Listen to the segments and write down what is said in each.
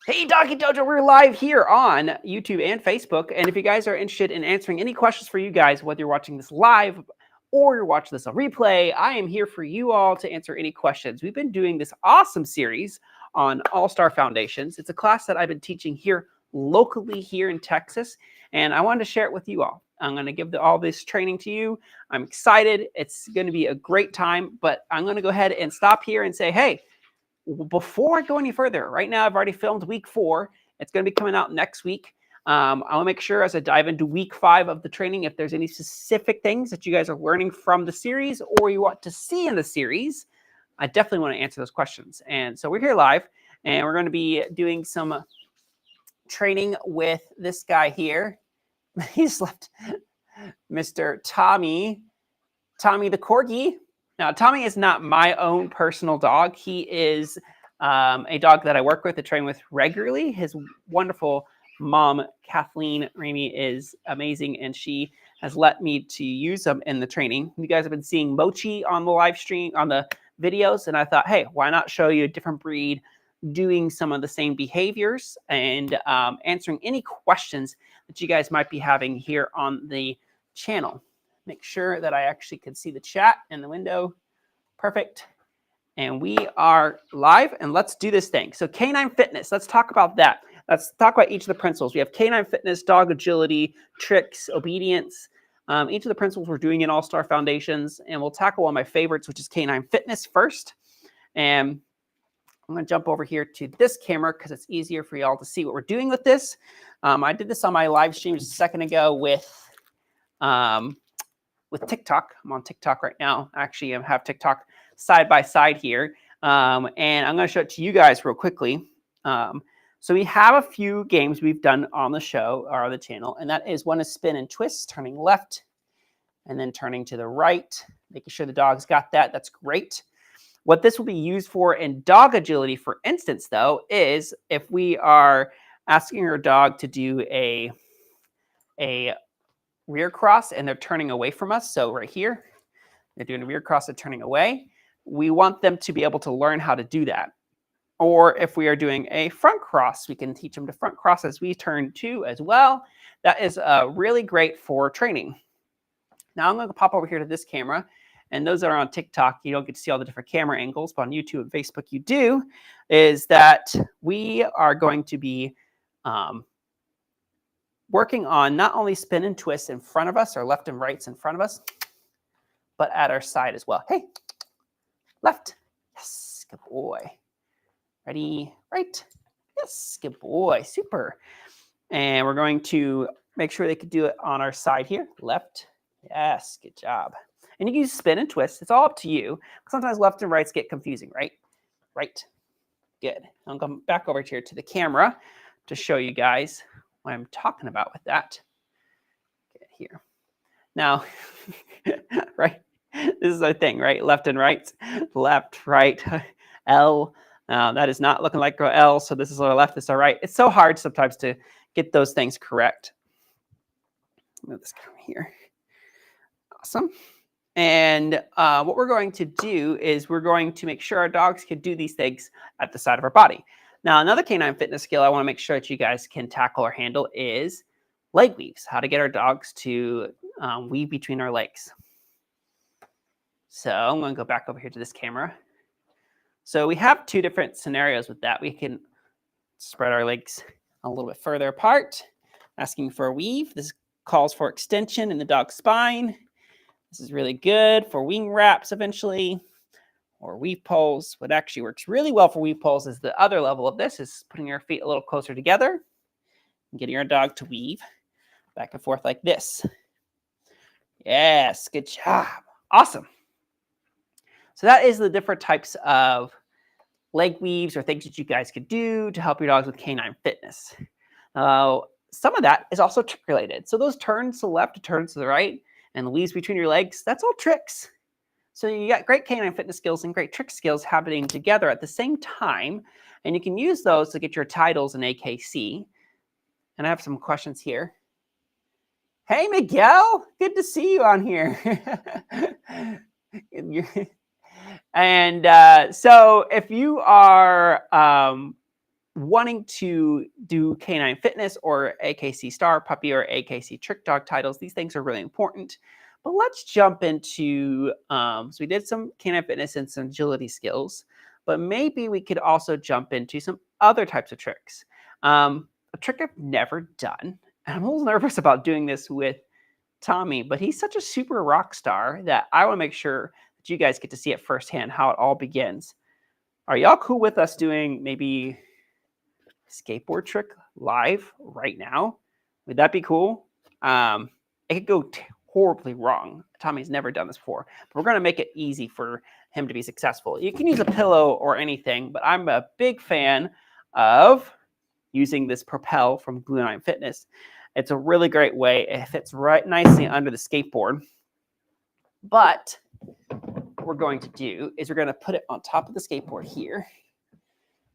Hey, Doggy Dojo, we're live here on YouTube and Facebook. And if you guys are interested in answering any questions for you guys, whether you're watching this live or you're watching this on replay, I am here for you all to answer any questions. We've been doing this awesome series on All-Star Foundations. It's a class that I've been teaching here locally here in Texas, and I wanted to share it with you all. I'm going to give all this training to you. I'm excited. It's going to be a great time, but I'm going to go ahead and stop here and say, hey, before I go any further, right now I've already filmed week 4. It's going to be coming out next week. I want to make sure as I dive into week 5 of the training, if there's any specific things that you guys are learning from the series or you want to see in the series, I definitely want to answer those questions. And so we're here live, and we're going to be doing some training with this guy here. He's left Mr. Tommy the Corgi. Now, Tommy is not my own personal dog. He is a dog that I work with and train with regularly. His wonderful mom, Kathleen Ramey, is amazing, and she has let me to use him in the training. You guys have been seeing Mochi on the live stream, on the videos, and I thought, hey, why not show you a different breed doing some of the same behaviors and answering any questions that you guys might be having here on the channel. Make sure that I actually can see the chat in the window. Perfect. And we are live, and let's do this thing. So canine fitness, let's talk about that. Let's talk about each of the principles. We have canine fitness, dog agility, tricks, obedience. Each of the principles we're doing in All-Star Foundations, and we'll tackle one of my favorites, which is canine fitness first. And I'm going to jump over here to this camera because it's easier for y'all to see what we're doing with this. I did this on my live stream just a second ago with TikTok. I'm on TikTok right now. Actually, I have TikTok side by side here. And I'm going to show it to you guys real quickly. So we have a few games we've done on the show or on the channel, and that is one is spin and twist, turning left and then turning to the right, making sure the dog's got that. That's great. What this will be used for in dog agility, for instance, though, is if we are asking our dog to do a rear cross and they're turning away from us. So right here, they're doing a rear cross and turning away. We want them to be able to learn how to do that. Or if we are doing a front cross, we can teach them to front cross as we turn too as well. That is really great for training. Now I'm going to pop over here to this camera. And those that are on TikTok, you don't get to see all the different camera angles, but on YouTube and Facebook you do, is that we are going to be working on not only spin and twist in front of us, or left and rights in front of us, but at our side as well. Hey, left. Yes, good boy. Ready, right. Yes, good boy. Super. And we're going to make sure they can do it on our side here. Left. Yes, good job. And you can use spin and twist. It's all up to you. Sometimes left and rights get confusing, right? Right. Good. I'll come back over here to the camera to show you guys what I'm talking about with that. Get here. Now, right, this is our thing, right? Left and right, left, right, L. That is not looking like a L, so this is our left, this is our right. It's so hard sometimes to get those things correct. Move this camera here. Awesome. And what we're going to do is we're going to make sure our dogs can do these things at the side of our body. Now, another canine fitness skill I want to make sure that you guys can tackle or handle is leg weaves, how to get our dogs to weave between our legs. So I'm going to go back over here to this camera. So we have two different scenarios with that. We can spread our legs a little bit further apart, asking for a weave. This calls for extension in the dog's spine. This is really good for wing wraps eventually, or weave pulls. What actually works really well for weave pulls is the other level of this, is putting your feet a little closer together and getting your dog to weave back and forth like this. Yes, good job. Awesome. So that is the different types of leg weaves or things that you guys could do to help your dogs with canine fitness. Some of that is also trick related. So those turns to the left, turns to the right, and the weaves between your legs, that's all tricks. So you got great canine fitness skills and great trick skills happening together at the same time. And you can use those to get your titles in AKC. And I have some questions here. Hey, Miguel, good to see you on here. And so if you are wanting to do Canine Fitness or AKC Star Puppy or AKC Trick Dog titles, these things are really important. But let's jump into, so we did some Canine Fitness and some agility skills, but maybe we could also jump into some other types of tricks. A trick I've never done, and I'm a little nervous about doing this with Tommy, but he's such a super rock star that I want to make sure that you guys get to see it firsthand how it all begins. Are y'all cool with us doing maybe a skateboard trick live right now? Would that be cool? It could go horribly wrong. Tommy's never done this before, but we're going to make it easy for him to be successful. You can use a pillow or anything, but I'm a big fan of using this Propel from Canine Fitness. It's a really great way. It fits right nicely under the skateboard. But what we're going to do is we're going to put it on top of the skateboard here.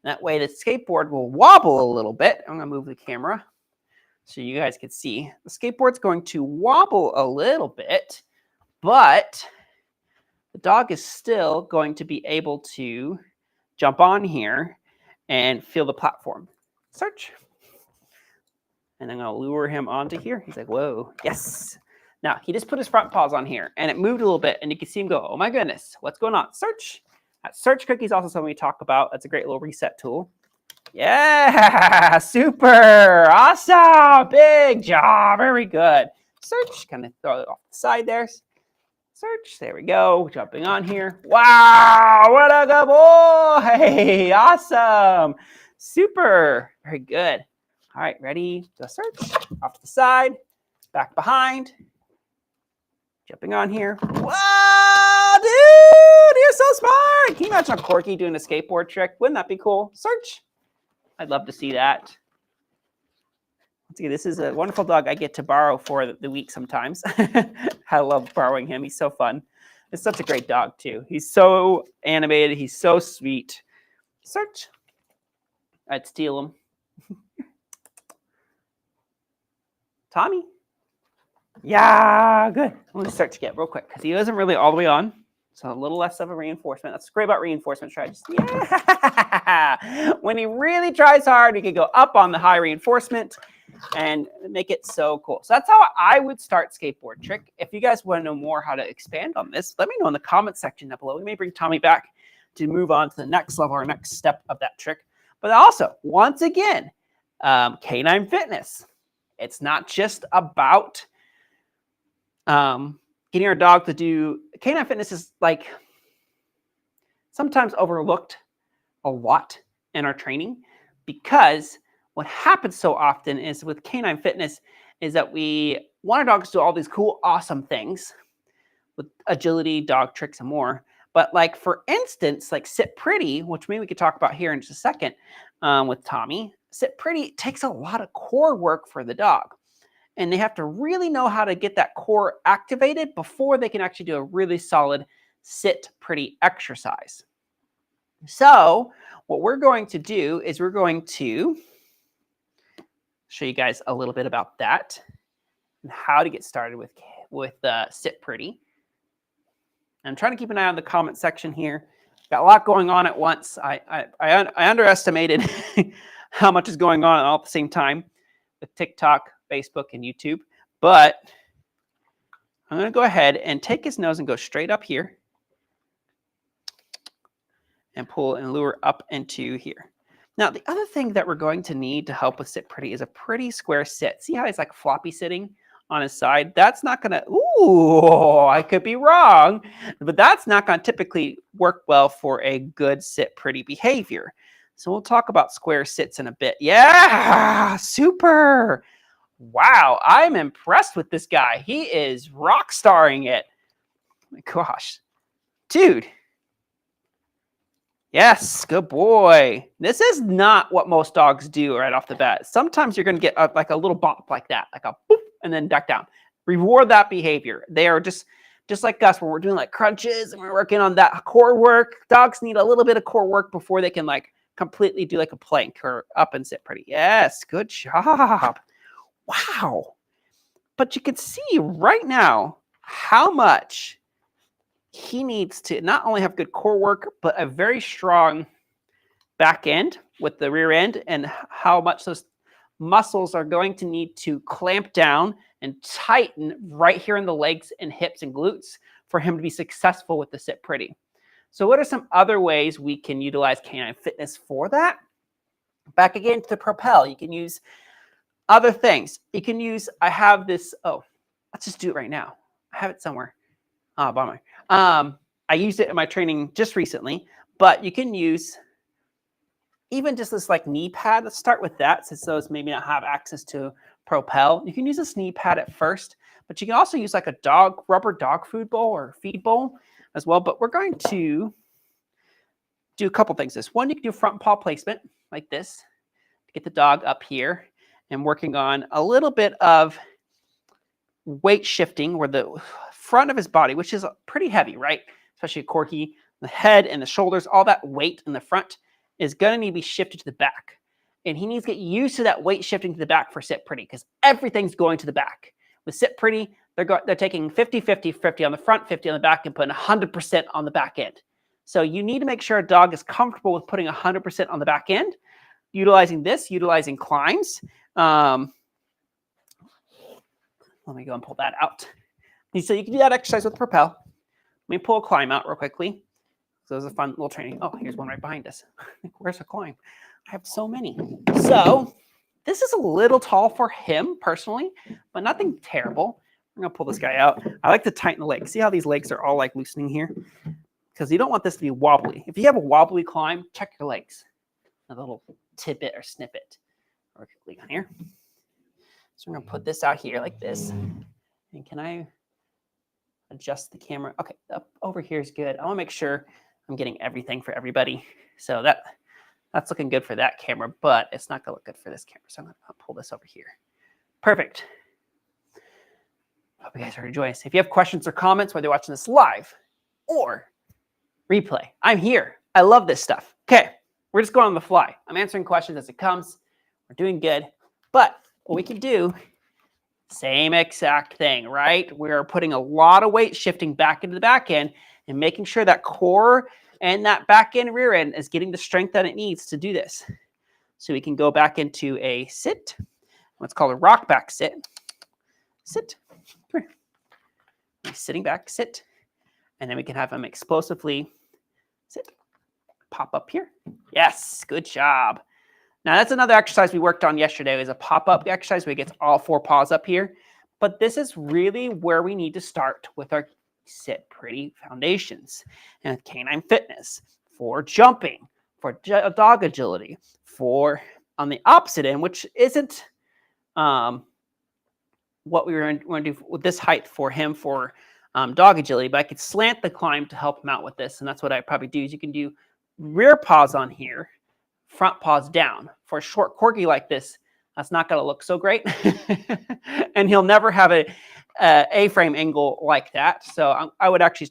That way the skateboard will wobble a little bit. I'm going to move the camera so you guys can see. The skateboard's going to wobble a little bit, but the dog is still going to be able to jump on here and feel the platform. Search. And I'm going to lure him onto here. He's like, whoa, yes. Now, he just put his front paws on here, and it moved a little bit, and you can see him go, oh my goodness, what's going on? Search. That search cookie is also something we talk about. That's a great little reset tool. Yeah, super, awesome, big job, very good. Search, kind of throw it off the side there. Search, there we go, jumping on here. Wow, what a good boy, awesome, super, very good. All right, ready, go search, off to the side, back behind, jumping on here. Wow, dude, you're so smart. Can you imagine a Corky doing a skateboard trick? Wouldn't that be cool? Search. I'd love to see that. Let's see, this is a wonderful dog I get to borrow for the week sometimes. I love borrowing him. He's so fun. It's such a great dog, too. He's so animated. He's so sweet. Search. I'd steal him. Tommy. Yeah, good. Let me search again real quick because he isn't really all the way on. So a little less of a reinforcement. That's great about reinforcement strategies. Yeah. When he really tries hard, we can go up on the high reinforcement and make it so cool. So that's how I would start skateboard trick. If you guys want to know more how to expand on this, let me know in the comment section down below. We may bring Tommy back to move on to the next level or next step of that trick. But also, once again, Canine Fitness. It's not just about getting our dog to do. Canine Fitness is like sometimes overlooked a lot in our training because what happens so often is with Canine Fitness is that we want our dogs to do all these cool, awesome things with agility, dog tricks, and more. But like, for instance, like Sit Pretty, which maybe we could talk about here in just a second with Tommy. Sit Pretty takes a lot of core work for the dog. And they have to really know how to get that core activated before they can actually do a really solid Sit Pretty exercise. So what we're going to do is we're going to show you guys a little bit about that and how to get started with Sit Pretty. I'm trying to keep an eye on the comment section here. Got a lot going on at once. I underestimated how much is going on all at the same time with TikTok, Facebook, and YouTube. But I'm going to go ahead and take his nose and go straight up here and pull and lure up into here. Now, the other thing that we're going to need to help with Sit Pretty is a pretty square sit. See how he's like floppy sitting on his side? That's not going to, ooh, I could be wrong, but that's not going to typically work well for a good Sit Pretty behavior. So we'll talk about square sits in a bit. Yeah, super. Wow, I'm impressed with this guy. He is rock starring it. Oh my gosh. Dude. Yes, good boy. This is not what most dogs do right off the bat. Sometimes you're going to get like a little bop like that, like a boop, and then back down. Reward that behavior. They are just like us when we're doing like crunches and we're working on that core work. Dogs need a little bit of core work before they can like completely do like a plank or up and Sit Pretty. Yes, good job. Wow. But you can see right now how much he needs to not only have good core work, but a very strong back end with the rear end and how much those muscles are going to need to clamp down and tighten right here in the legs and hips and glutes for him to be successful with the sit pretty. So what are some other ways we can utilize canine fitness for that? Back again to the propel. You can use other things. You can use, I have this, oh, let's just do it right now. I have it somewhere. Oh, bummer. I used it in my training just recently, but you can use even just this like knee pad. Let's start with that since those maybe not have access to propel. You can use this knee pad at first, but you can also use like a rubber dog food bowl or feed bowl as well. But we're going to do a couple things. One, you can do front paw placement like this to get the dog up here and working on a little bit of weight shifting where the front of his body, which is pretty heavy, right? Especially a Corky, the head and the shoulders, all that weight in the front is going to need to be shifted to the back. And he needs to get used to that weight shifting to the back for sit pretty because everything's going to the back. With sit pretty, they're taking 50, 50, 50 on the front, 50 on the back, and putting 100% on the back end. So you need to make sure a dog is comfortable with putting 100% on the back end, utilizing climbs. Let me go and pull that out. So you can do that exercise with propel. Let me pull a climb out real quickly. So it was a fun little training. Oh, here's one right behind us. Where's the climb? I have so many. So this is a little tall for him personally, but nothing terrible. I'm going to pull this guy out. I like to tighten the legs. See how these legs are all like loosening here? Because you don't want this to be wobbly. If you have a wobbly climb, check your legs. A little tidbit or snippet. Or quickly on here. So I'm going to put this out here like this. And can I adjust the camera? Okay, up over here is good. I want to make sure I'm getting everything for everybody. So that's looking good for that camera, but it's not going to look good for this camera. So I'm going to pull this over here. Perfect. Hope you guys are enjoying this. If you have questions or comments, whether you're watching this live or replay, I'm here. I love this stuff. Okay, we're just going on the fly. I'm answering questions as it comes. We're doing good. But what we can do, same exact thing, right? We're putting a lot of weight shifting back into the back end and making sure that core and that back end rear end is getting the strength that it needs to do this. So we can go back into a sit, what's called a rock back sit. Sit. Sitting back, sit. And then we can have him explosively sit. Pop up here. Yes, good job. Now that's another exercise we worked on yesterday. It was a pop-up exercise where he gets all four paws up here. But this is really where we need to start with our sit pretty foundations and canine fitness for jumping, for dog agility, for on the opposite end, which isn't what we were going to do with this height for him for dog agility, but I could slant the climb to help him out with this. And that's what I probably do is you can do rear paws on here, front paws down. For a short Corgi like this, that's not going to look so great. And he'll never have a A-frame angle like that. So I would actually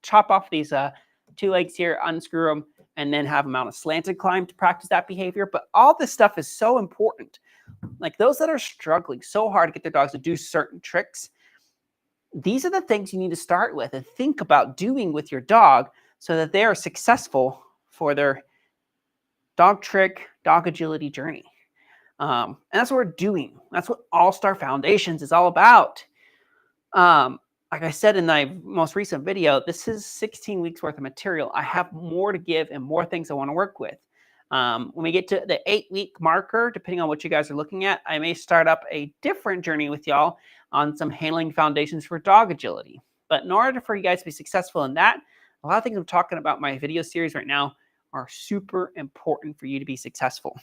chop off these two legs here, unscrew them, and then have them on a slanted climb to practice that behavior. But all this stuff is so important. Like those that are struggling so hard to get their dogs to do certain tricks, these are the things you need to start with and think about doing with your dog so that they are successful for their dog trick, dog agility journey. And that's what we're doing. That's what All-Star Foundations is all about. Like I said in my most recent video, this is 16 weeks worth of material. I have more to give and more things I want to work with. When we get to the 8-week marker, depending on what you guys are looking at, I may start up a different journey with y'all on some handling foundations for dog agility. But in order for you guys to be successful in that, a lot of things I'm talking about in my video series right now are super important for you to be successful.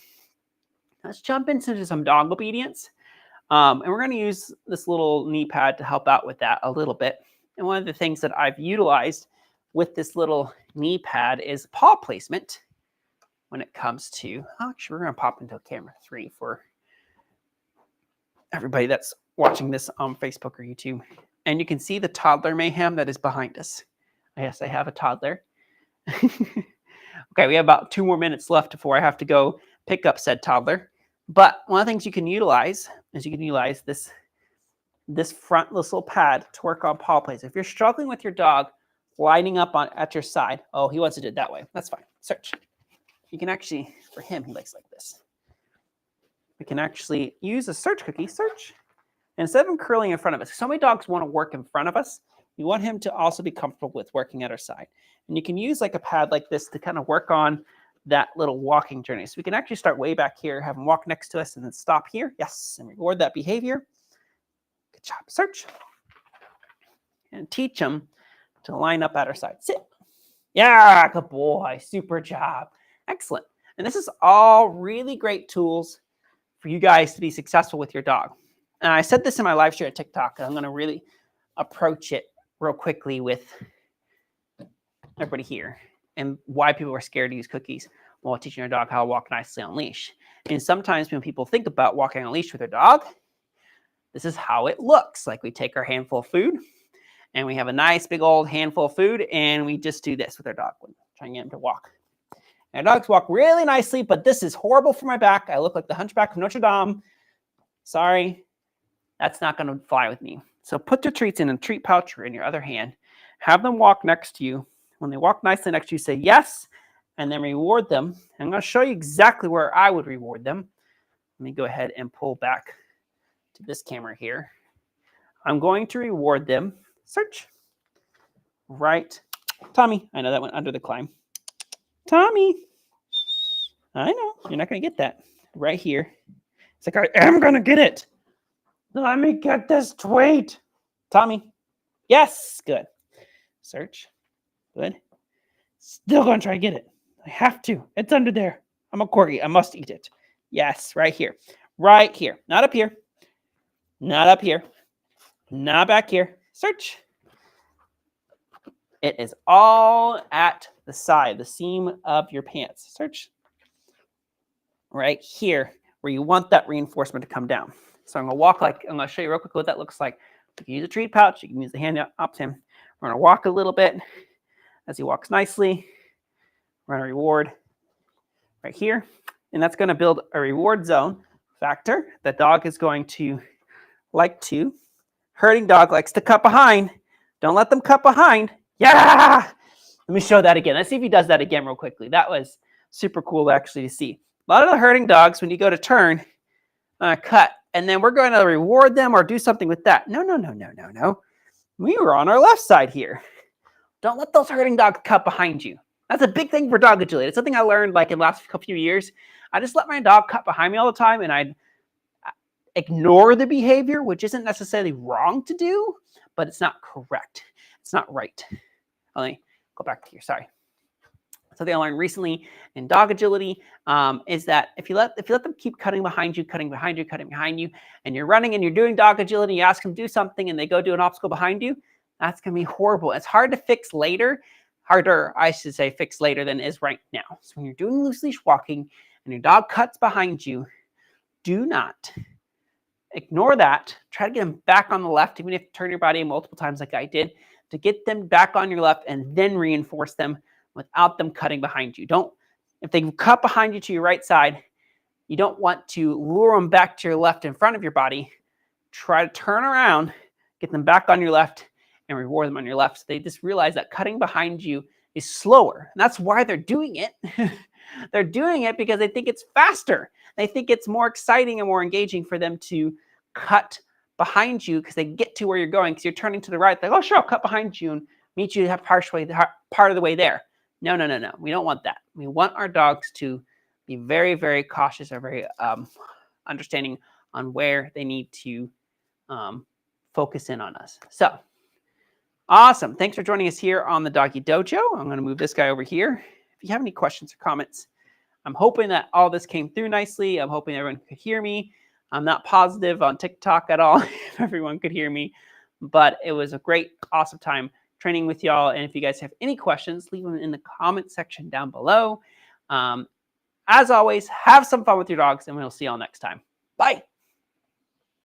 Let's jump into some dog obedience. And we're going to use this little knee pad to help out with that a little bit. And one of the things that I've utilized with this little knee pad is paw placement when it comes to, actually, we're going to pop into camera 3 for everybody that's watching this on Facebook or YouTube. And you can see the toddler mayhem that is behind us. Yes, I have a toddler. Okay, we have about 2 more minutes left before I have to go pick up said toddler. But one of the things you can utilize is you can utilize this front little pad to work on paw plays. If you're struggling with your dog lining up at your side, oh, he wants to do it that way. That's fine. Search. you can actually, for him, he likes like this. We can actually use a search cookie, search. And instead of him curling in front of us, so many dogs want to work in front of us. You want him to also be comfortable with working at our side. And you can use like a pad like this to kind of work on that little walking journey. So we can actually start way back here, have him walk next to us, and then stop here. Yes, and reward that behavior. Good job. Search. And teach him to line up at our side. Sit. Yeah, good boy. Super job. Excellent. And this is all really great tools for you guys to be successful with your dog. And I said this in my live share at TikTok, and I'm going to really approach it real quickly with everybody here and why people are scared to use cookies while teaching your dog how to walk nicely on leash. And sometimes when people think about walking on leash with their dog, this is how it looks. Like we take our handful of food and we have a nice big old handful of food and we just do this with our dog, trying to get him to walk. And our dogs walk really nicely, but this is horrible for my back. I look like the hunchback of Notre Dame. Sorry, that's not going to fly with me. So put your treats in a treat pouch or in your other hand. Have them walk next to you. When they walk nicely next to you, say yes, and then reward them. I'm going to show you exactly where I would reward them. Let me go ahead and pull back to this camera here. I'm going to reward them. Search. Right. Tommy. I know that went under the climb. Tommy. I know. You're not going to get that. Right here. It's like, I am going to get it. Let me get this tweet. Tommy. Yes. Good. Search. Good. Still going to try to get it. I have to. It's under there. I'm a corgi. I must eat it. Yes. Right here. Right here. Not up here. Not up here. Not back here. Search. It is all at the side, the seam of your pants. Search. Right here, where you want that reinforcement to come down. So I'm going to walk like, I'm going to show you real quick what that looks like. You can use a treat pouch. You can use the hand up to him. We're going to walk a little bit as he walks nicely. We're going to reward right here. And that's going to build a reward zone factor. The dog is going to like to. Herding dog likes to cut behind. Don't let them cut behind. Yeah! Let me show that again. Let's see if he does that again real quickly. That was super cool actually to see. A lot of the herding dogs, when you go to turn, cut, and then we're going to reward them or do something with that. No. We were on our left side here. Don't let those herding dogs cut behind you. That's a big thing for dog agility. It's something I learned like in the last few years. I just let my dog cut behind me all the time, and I'd ignore the behavior, which isn't necessarily wrong to do, but it's not correct. It's not right. Let me go back to here. Sorry. Something I learned recently in dog agility is that if you let them keep cutting behind you, and you're running and you're doing dog agility, you ask them to do something and they go do an obstacle behind you, that's going to be horrible. It's hard to fix later. Harder, I should say, fix later than it is right now. So when you're doing loose leash walking and your dog cuts behind you, do not ignore that. Try to get them back on the left, even if you turn your body multiple times like I did, to get them back on your left and then reinforce them without them cutting behind you. If they cut behind you to your right side, you don't want to lure them back to your left in front of your body. Try to turn around, get them back on your left, and reward them on your left. So they just realize that cutting behind you is slower. And that's why they're doing it. They're doing it because they think it's faster. They think it's more exciting and more engaging for them to cut behind you because they get to where you're going because you're turning to the right. They're like, oh, sure, I'll cut behind you and meet you part of the way there. No. We don't want that. We want our dogs to be very, very cautious or very understanding on where they need to focus in on us. So, awesome. Thanks for joining us here on the Doggy Dojo. I'm going to move this guy over here. If you have any questions or comments, I'm hoping that all this came through nicely. I'm hoping everyone could hear me. I'm not positive on TikTok at all if everyone could hear me, but it was a great, awesome time training with y'all. And if you guys have any questions, leave them in the comment section down below. As always, have some fun with your dogs, and we'll see y'all next time. Bye.